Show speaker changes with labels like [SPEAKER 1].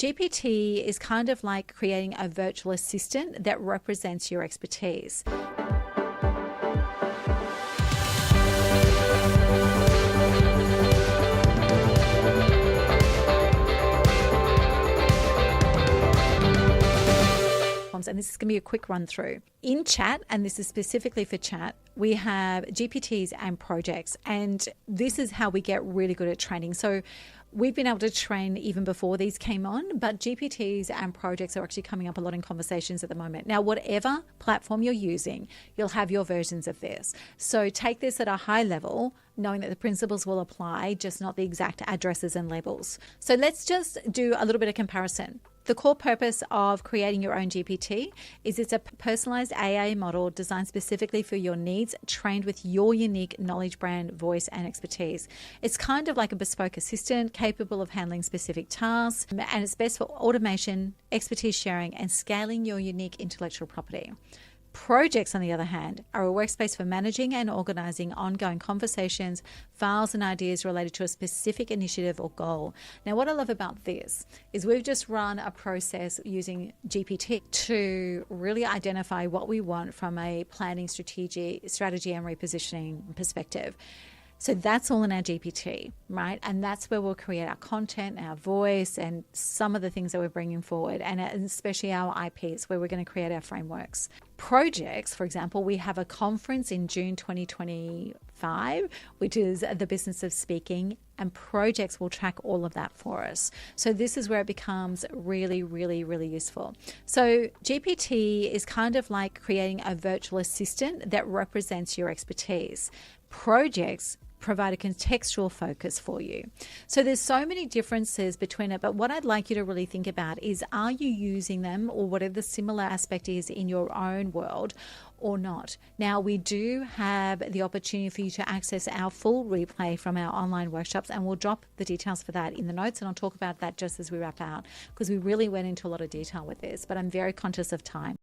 [SPEAKER 1] GPT is kind of like creating a virtual assistant that represents your expertise. And this is going to be a quick run through. In chat, and this is specifically for chat, we have GPTs and projects, and this is how we get really good at training. So we've been able to train even before these came on, but GPTs and projects are actually coming up a lot in conversations at the moment. Now, whatever platform you're using, you'll have your versions of this. So take this at a high level, knowing that the principles will apply, just not the exact addresses and labels. So let's just do a little bit of comparison. The core purpose of creating your own GPT is it's a personalized AI model designed specifically for your needs, trained with your unique knowledge brand, voice, and expertise. It's kind of like a bespoke assistant capable of handling specific tasks, and it's best for automation, expertise sharing, and scaling your unique intellectual property. Projects, on the other hand, are a workspace for managing and organizing ongoing conversations, files, and ideas related to a specific initiative or goal. Now, what I love about this is we've just run a process using GPT to really identify what we want from a planning strategy and repositioning perspective. So that's all in our GPT, right? And that's where we'll create our content, our voice, and some of the things that we're bringing forward, and especially our IPs, where we're going to create our frameworks. Projects, for example, we have a conference in June 2025, which is the business of speaking, and projects will track all of that for us. So this is where it becomes really, really, really useful. So GPT is kind of like creating a virtual assistant that represents your expertise. Projects provide a contextual focus for you. So there's so many differences between it, but what I'd like you to really think about is, are you using them, or whatever the similar aspect is in your own world, or not? Now, we do have the opportunity for you to access our full replay from our online workshops, and we'll drop the details for that in the notes, and I'll talk about that just as we wrap out, because we really went into a lot of detail with this, but I'm very conscious of time.